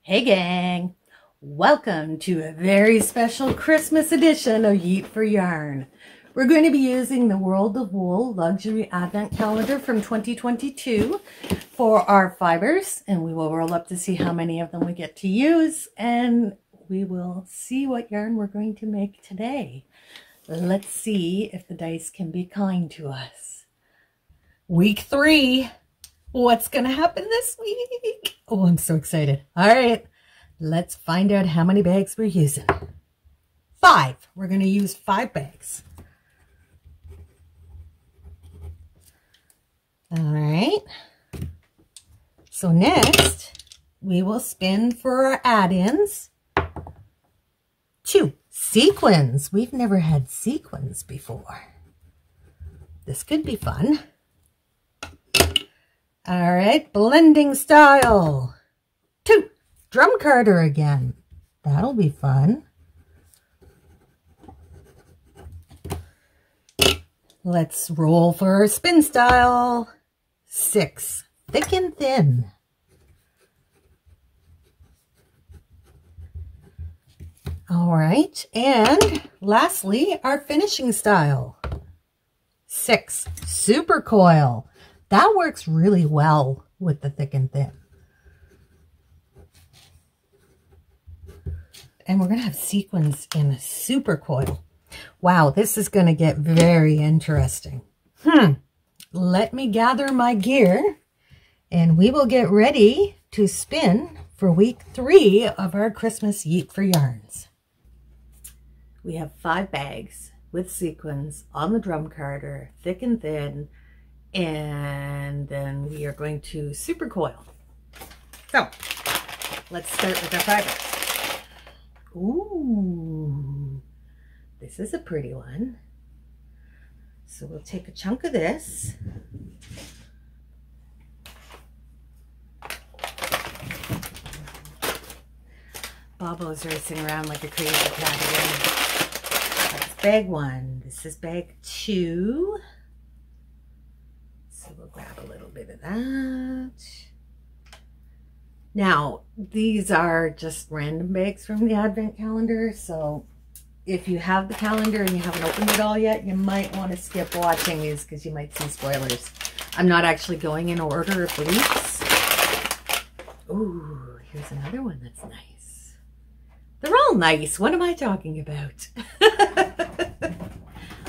Hey gang, welcome to a very special Christmas edition of Yeet for Yarn. We're going to be using the World of Wool Luxury Advent Calendar from 2022 for our fibers, and we will roll up to see how many of them we get to use, and we will see what yarn we're going to make today. Let's see if the dice can be kind to us. Week 3. What's going to happen this week? Oh, I'm so excited. All right, let's find out how many bags we're using. 5. We're going to use 5 bags. All right. So next, we will spin for our add-ins. 2. Sequins. We've never had sequins before. This could be fun. All right, blending style. 2, drum carder again. That'll be fun. Let's roll for our spin style. 6, thick and thin. All right, and lastly, our finishing style. 6, super coil. That works really well with the thick and thin. And we're going to have sequins in a super coil. Wow, this is going to get very interesting. Let me gather my gear and we will get ready to spin for week 3 of our Christmas Yeet for Yarns. We have 5 bags with sequins on the drum carder, thick and thin. And then we are going to super coil. So let's start with our fibers. Ooh, this is a pretty one. So we'll take a chunk of this. Bobo's racing around like a crazy cat again. That's bag 1. This is bag 2. So we'll grab a little bit of that. Now, these are just random bags from the Advent calendar. So if you have the calendar and you haven't opened it all yet, you might want to skip watching these because you might see spoilers. I'm not actually going in order of the weeks. Ooh, here's another one that's nice. They're all nice. What am I talking about?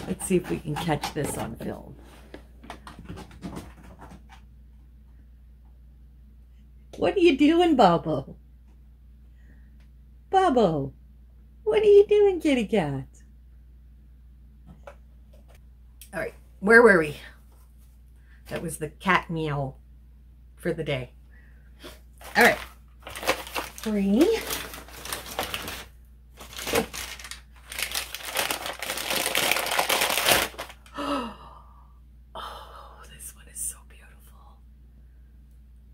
Let's see if we can catch this on film. What are you doing, Bobo? Bobo, what are you doing, kitty cat? All right, where were we? That was the cat meow for the day. All right, 3.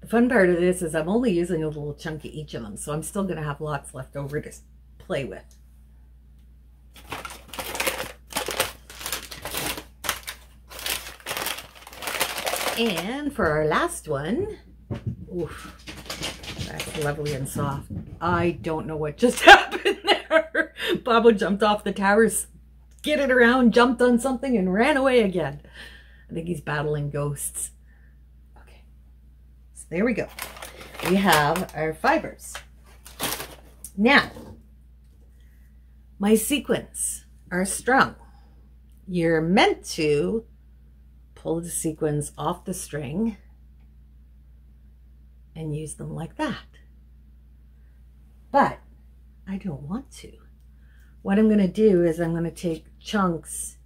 The fun part of this is I'm only using a little chunk of each of them, so I'm still going to have lots left over to play with. And for our last one, oof, that's lovely and soft. I don't know what just happened there. Bobo jumped off the tower, skidded around, jumped on something, and ran away again. I think he's battling ghosts. There we go. We have our fibers. Now, my sequins are strung. You're meant to pull the sequins off the string and use them like that. But I don't want to. What I'm going to do is I'm going to take chunks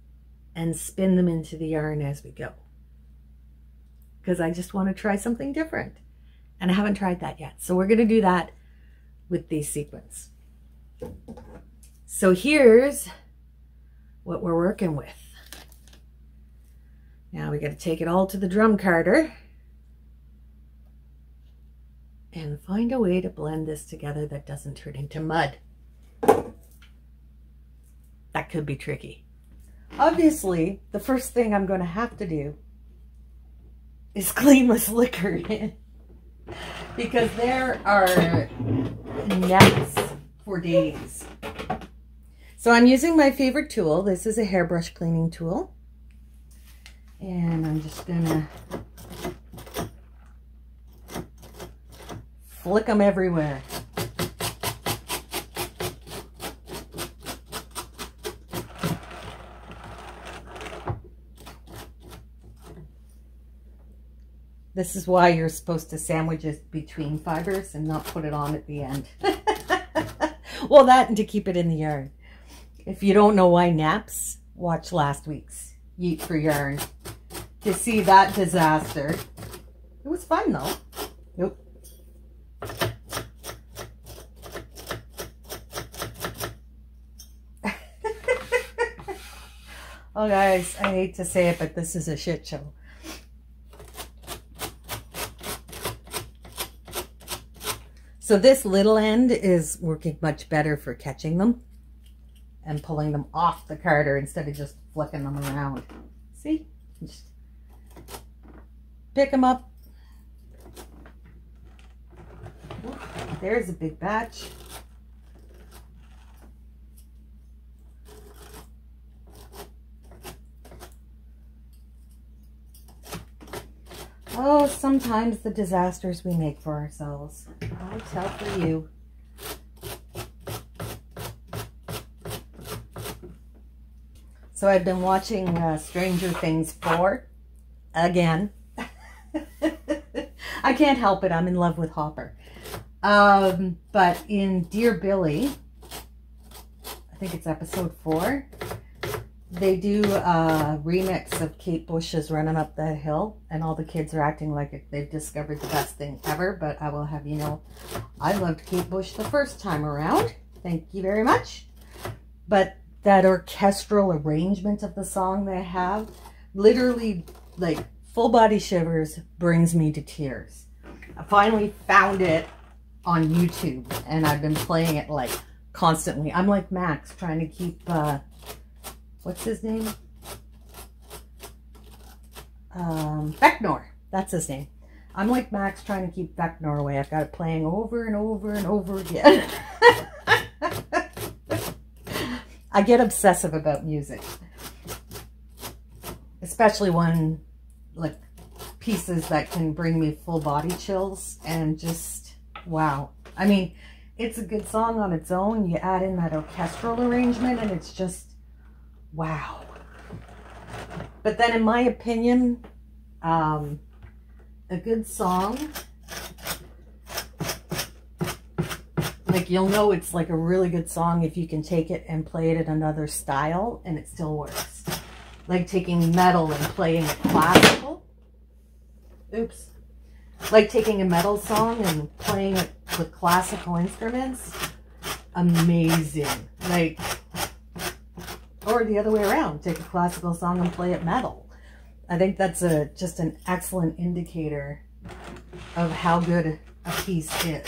and spin them into the yarn as we go, because I just want to try something different. And I haven't tried that yet. So we're going to do that with these sequins. So here's what we're working with. Now we got to take it all to the drum carder and find a way to blend this together that doesn't turn into mud. That could be tricky. Obviously, the first thing I'm going to have to do is clean this liquor in, because there are nets for days. So I'm using my favorite tool. This is a hairbrush cleaning tool. And I'm just gonna flick them everywhere. This is why you're supposed to sandwich it between fibers and not put it on at the end. Well, that and to keep it in the yard. If you don't know why naps, watch last week's Yeet for Yarn to see that disaster. It was fun though. Nope. Oh guys, I hate to say it, but this is a shit show. So this little end is working much better for catching them and pulling them off the carder instead of just flicking them around. See? Just pick them up. There's a big batch. Oh, sometimes the disasters we make for ourselves. I'll tell for you. So I've been watching Stranger Things 4 again. I can't help it. I'm in love with Hopper. But in Dear Billy, I think it's episode 4, they do a remix of Kate Bush's Running Up That Hill, and all the kids are acting like they've discovered the best thing ever. But I will have you know, I loved Kate Bush the first time around. Thank you very much. But that orchestral arrangement of the song they have, literally like full body shivers, brings me to tears. I finally found it on YouTube, and I've been playing it like constantly. I'm like Max, trying to keep... what's his name? Becknor. That's his name. I'm like Max trying to keep Becknor away. I've got it playing over and over and over again. I get obsessive about music. Especially when, like, pieces that can bring me full body chills and just, wow. I mean, it's a good song on its own. You add in that orchestral arrangement and it's just, wow. But then in my opinion, a good song, like you'll know it's like a really good song if you can take it and play it in another style and it still works. Like taking metal and playing it classical. Oops. Like taking a metal song and playing it with classical instruments. Amazing. Like, or the other way around, take a classical song and play it metal. I think that's just an excellent indicator of how good a piece is.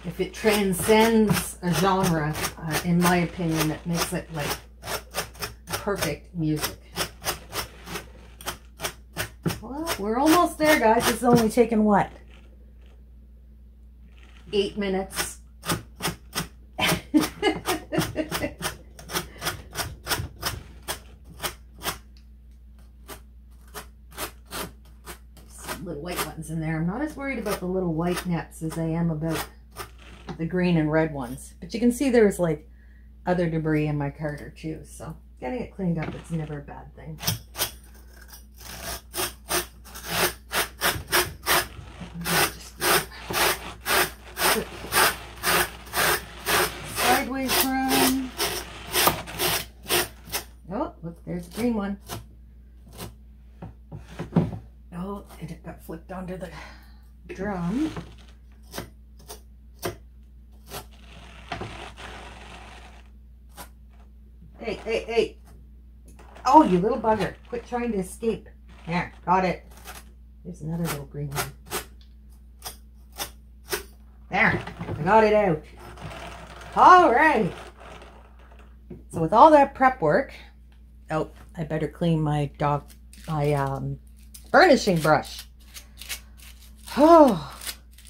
If it transcends a genre, in my opinion, it makes it like perfect music. Well, we're almost there, guys. It's only taken what? 8 minutes. Little white ones in there. I'm not as worried about the little white nets as I am about the green and red ones. But you can see there's like other debris in my carder too. So getting it cleaned up, it's never a bad thing. Sideways run. Oh, look, there's the green one. Oh, and it got flipped onto the drum. Hey, hey, hey. Oh, you little bugger. Quit trying to escape. There, got it. There's another little green one. There, I got it out. All right. So with all that prep work, oh, I better clean my burnishing brush. Oh,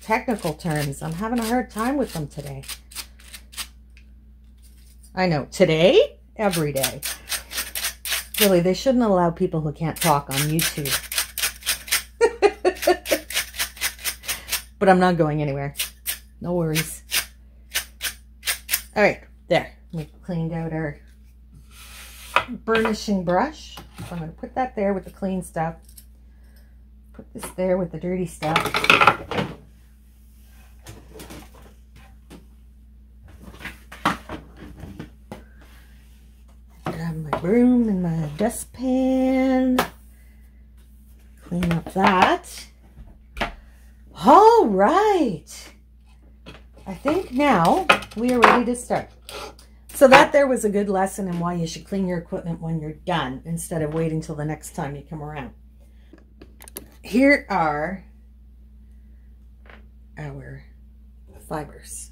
technical terms. I'm having a hard time with them today. I know, today? Every day. Really, they shouldn't allow people who can't talk on YouTube. But I'm not going anywhere. No worries. All right, there. We cleaned out our burnishing brush. So I'm going to put that there with the clean stuff. Put this there with the dirty stuff. Grab my broom and my dustpan. Clean up that. All right. I think now we are ready to start. So that there was a good lesson in why you should clean your equipment when you're done instead of waiting till the next time you come around. Here are our fibers.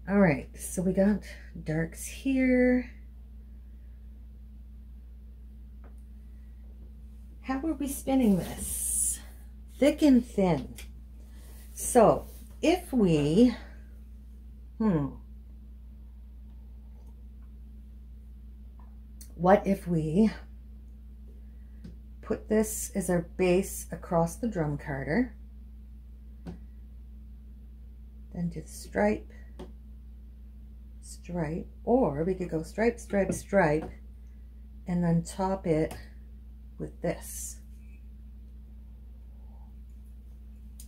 All right, so we got darks here. How are we spinning this? Thick and thin. So if we, what if we put this as our base across the drum carder, then do the stripe, stripe, or we could go stripe, stripe, stripe, and then top it with this.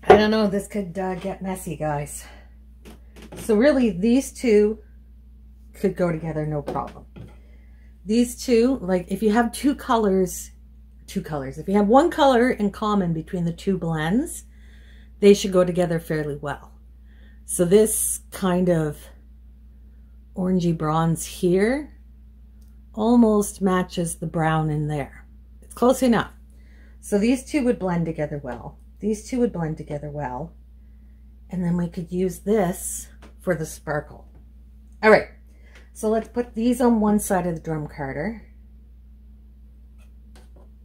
I don't know, this could get messy, guys. So really, these two could go together, no problem. These two, like if you have two colors, if you have one color in common between the two blends, they should go together fairly well. So this kind of orangey bronze here almost matches the brown in there. It's close enough. So these two would blend together well. These two would blend together well. And then we could use this for the sparkle. All right, so let's put these on one side of the drum carder.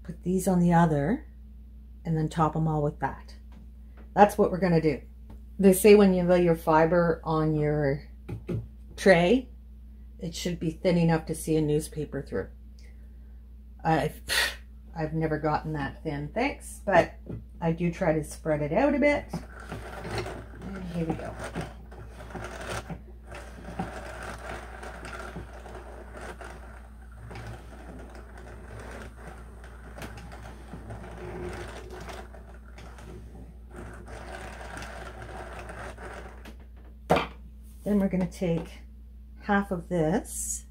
Put these on the other, and then top them all with that. That's what we're gonna do. They say when you lay your fiber on your tray, it should be thin enough to see a newspaper through. I've never gotten that thin, thanks, but I do try to spread it out a bit. And here we go. Then we're going to take half of this .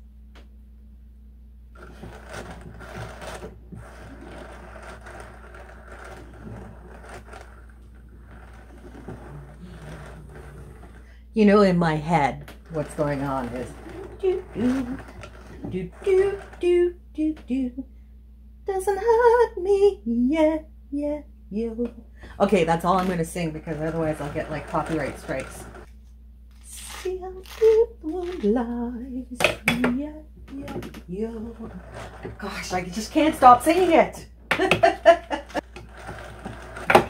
You know, in my head, what's going on is do do do do do do do. Doesn't hurt me, yeah, yeah, you. Okay, that's all I'm going to sing because otherwise I'll get like copyright strikes. See how deep the wound lies, yeah, yeah, you. Gosh, I just can't stop singing it.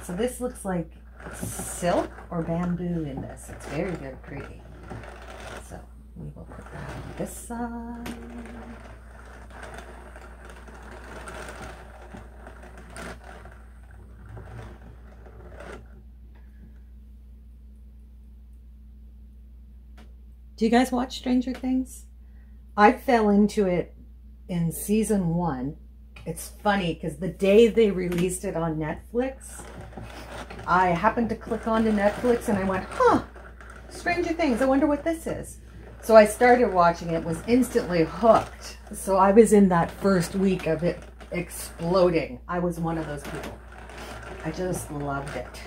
So this looks like silk or bamboo in this. It's very, very pretty. So we will put that on this side. Do you guys watch Stranger Things? I fell into it in season 1. It's funny because the day they released it on Netflix, I happened to click onto Netflix and I went, huh, Stranger Things, I wonder what this is. So I started watching it, was instantly hooked. So I was in that first week of it exploding. I was one of those people. I just loved it.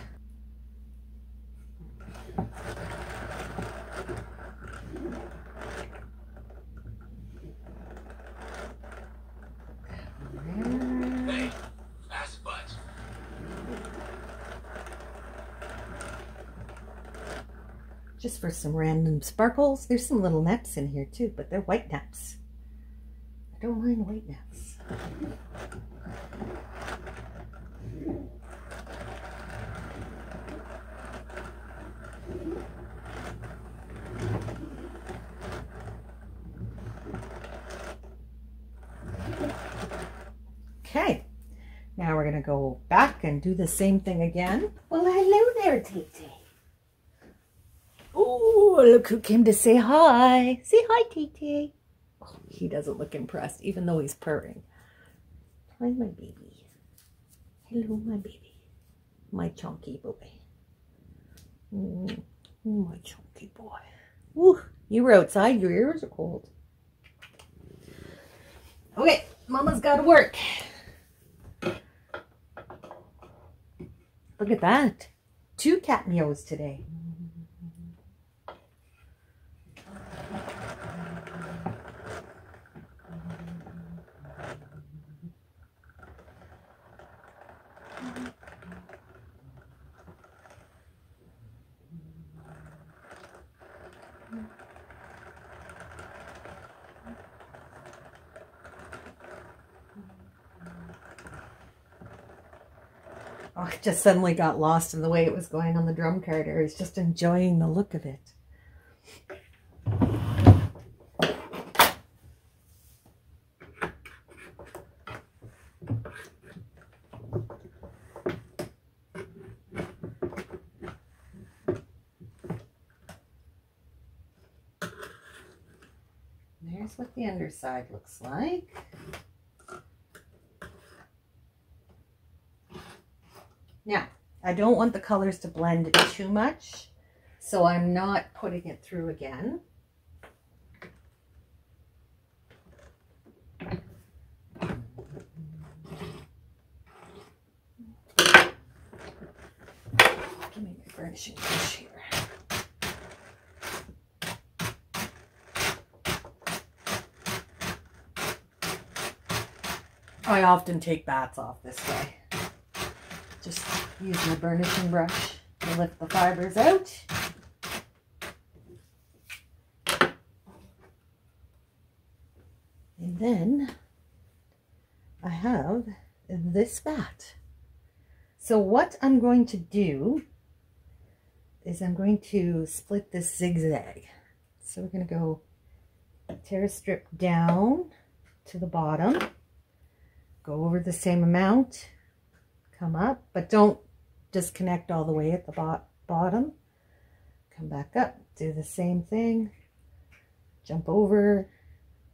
Just for some random sparkles. There's some little neps in here too, but they're white neps. I don't mind white neps. Okay, now we're going to go back and do the same thing again. Well, hello there, Tee-Tee. Oh, look who came to say hi. Say hi, Tee-Tee. Oh, he doesn't look impressed, even though he's purring. Hi, my baby. Hello, my baby. My chunky boy. My chunky boy. Woo, you were outside. Your ears are cold. Okay, Mama's got to work. Look at that. 2 cat meows today. Oh, I just suddenly got lost in the way it was going on the drum card. I was just enjoying the look of it. There's what the underside looks like. Now, I don't want the colors to blend too much, so I'm not putting it through again. Give me my burnishing brush here. I often take bats off this way. Just use my burnishing brush to lift the fibers out. And then I have this bat. So what I'm going to do is I'm going to split this zigzag. So we're going to go tear a strip down to the bottom, go over the same amount, come up, but don't disconnect all the way at the bottom. Come back up, do the same thing, jump over,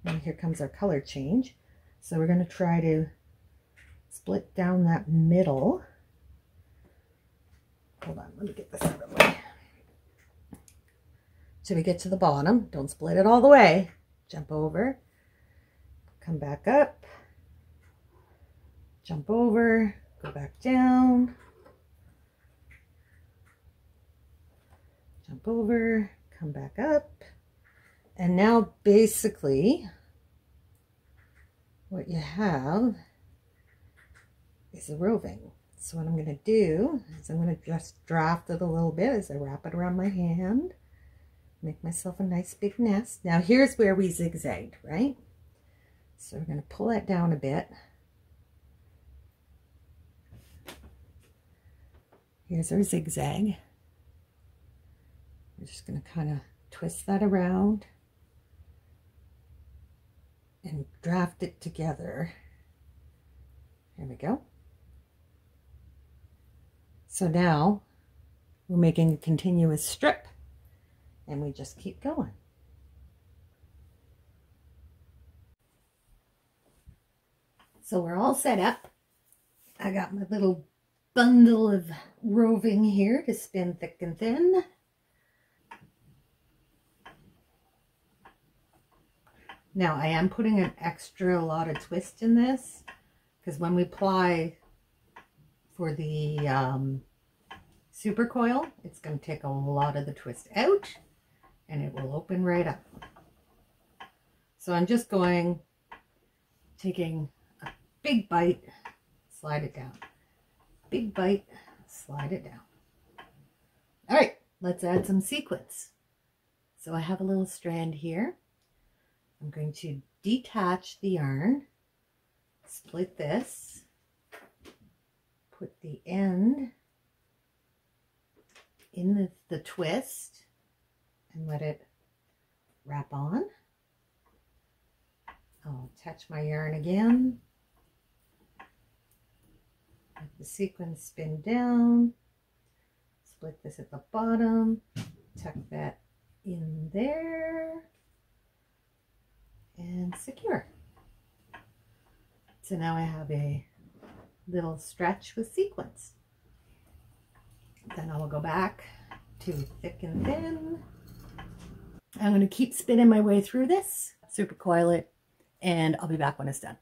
and here comes our color change. So we're going to try to split down that middle. Hold on, let me get this out of the way. Till we get to the bottom, don't split it all the way. Jump over, come back up, jump over, go back down, jump over, come back up. And now basically what you have is a roving. So what I'm going to do is I'm going to just draft it a little bit as I wrap it around my hand. Make myself a nice big nest. Now here's where we zigzagged, right? So we're going to pull that down a bit. Here's our zigzag. We're just going to kind of twist that around and draft it together. There we go. So now we're making a continuous strip and we just keep going. So we're all set up. I got my little bundle of roving here to spin thick and thin. Now I am putting an extra lot of twist in this because when we apply for the super coil, it's going to take a lot of the twist out and it will open right up. So I'm just taking a big bite, slide it down. Big bite, slide it down. All right, let's add some sequins. So I have a little strand here. I'm going to detach the yarn, split this, put the end in the twist and let it wrap on. I'll attach my yarn again, Let the sequins spin down. Split this at the bottom. Tuck that in there. And secure. So now I have a little stretch with sequins. Then I will go back to thick and thin. I'm going to keep spinning my way through this, super coil it, and I'll be back when it's done.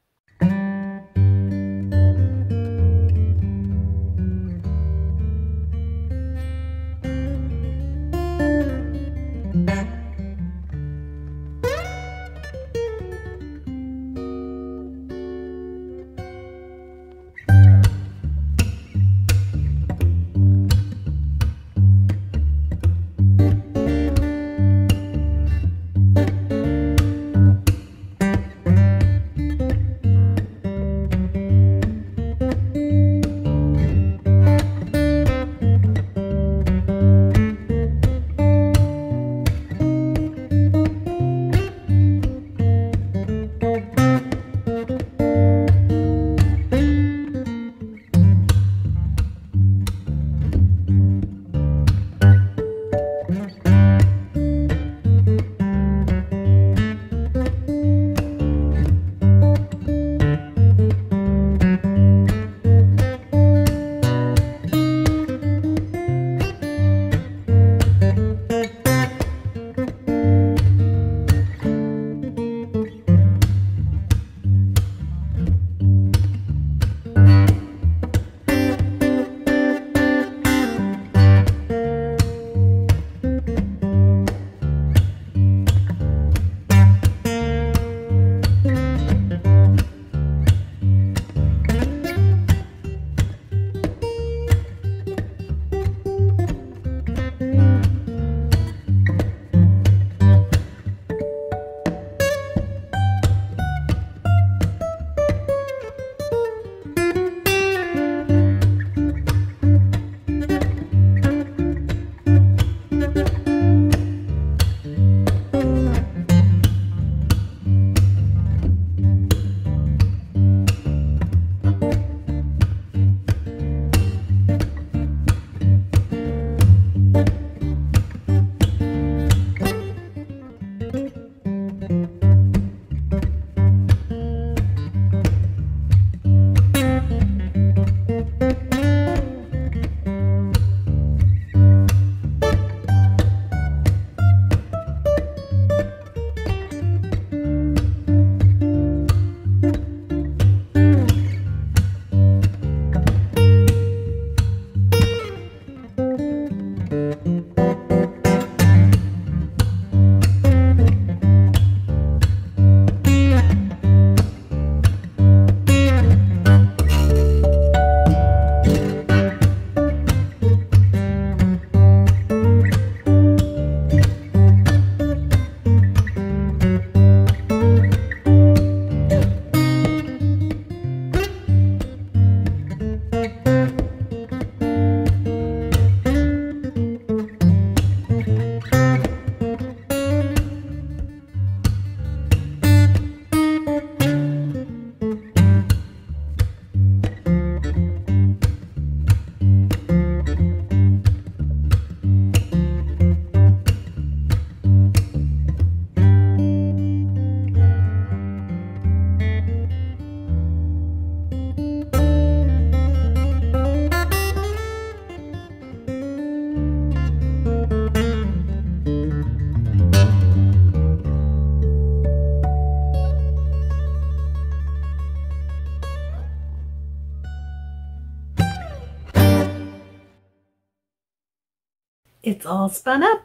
It's all spun up.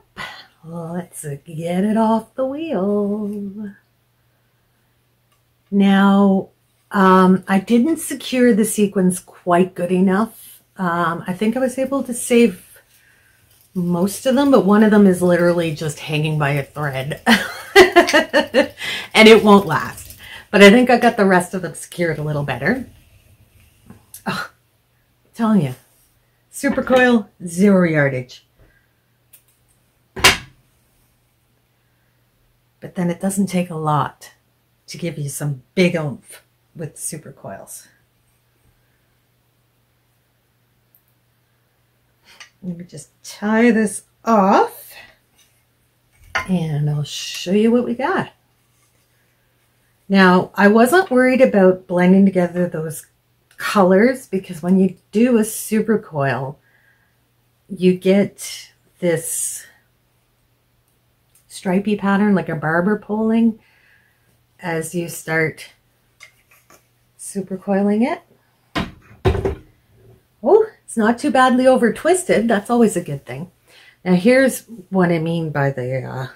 Let's get it off the wheel. Now, I didn't secure the sequins quite good enough. I think I was able to save most of them, but one of them is literally just hanging by a thread. And it won't last. But I think I got the rest of them secured a little better. Oh, I'm telling you, super coil, 0 yardage. But then it doesn't take a lot to give you some big oomph with super coils. Let me just tie this off and I'll show you what we got. Now, I wasn't worried about blending together those colors because when you do a super coil, you get this stripy pattern like a barber pulling as you start super coiling it. Oh, it's not too badly over twisted. That's always a good thing. Now here's what I mean by the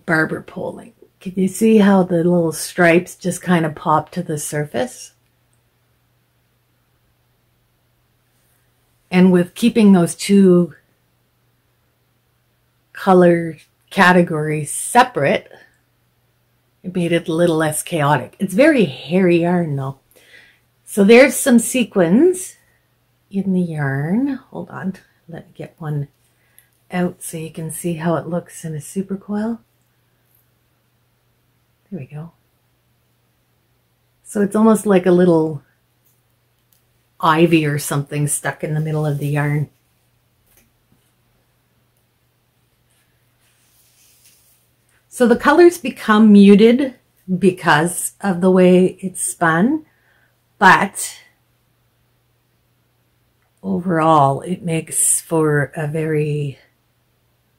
barber pulling. Can you see how the little stripes just kind of pop to the surface? And with keeping those two color categories separate, it made it a little less chaotic. It's very hairy yarn though. So there's some sequins in the yarn. Hold on, let me get one out so you can see how it looks in a super coil. There we go. So it's almost like a little ivy or something stuck in the middle of the yarn. So the colors become muted because of the way it's spun, but overall it makes for a very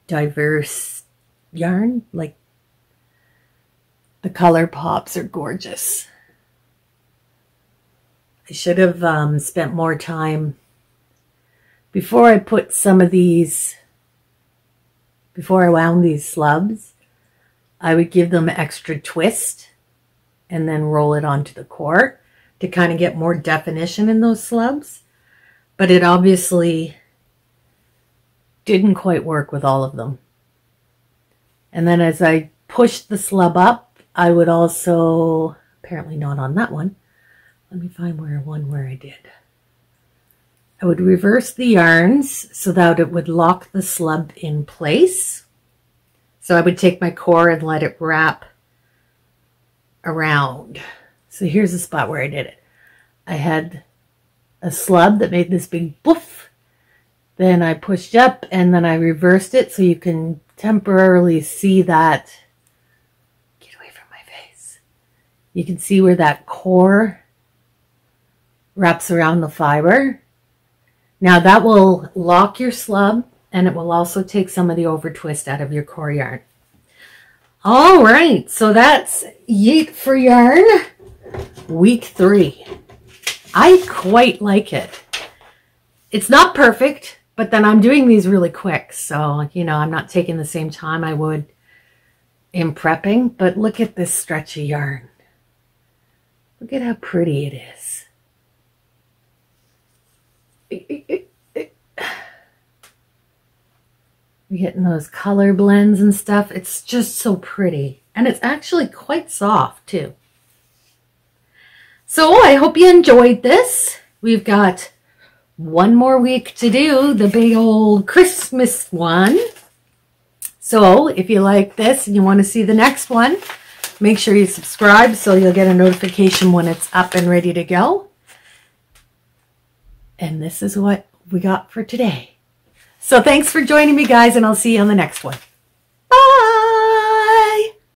diverse yarn. Like, the color pops are gorgeous. I should have spent more time before I put some of these, before I wound these slubs. I would give them extra twist and then roll it onto the core to kind of get more definition in those slubs. But it obviously didn't quite work with all of them. And then as I pushed the slub up, I would also, apparently not on that one, let me find where I did. I would reverse the yarns so that it would lock the slub in place. So I would take my core and let it wrap around. So here's the spot where I did it. I had a slub that made this big boof. Then I pushed up and then I reversed it so you can temporarily see that. Get away from my face. You can see where that core wraps around the fiber. Now that will lock your slub and it will also take some of the over twist out of your core yarn. All right, so that's Yeet for Yarn week 3. I quite like it. It's not perfect, but then I'm doing these really quick. So, you know, I'm not taking the same time I would in prepping, but look at this stretchy yarn. Look at how pretty it is. You're getting those color blends and stuff. It's just so pretty. And it's actually quite soft too. So I hope you enjoyed this. We've got one more week to do the big old Christmas one. So if you like this and you want to see the next one, make sure you subscribe so you'll get a notification when it's up and ready to go. And this is what we got for today. So thanks for joining me, guys, and I'll see you on the next one.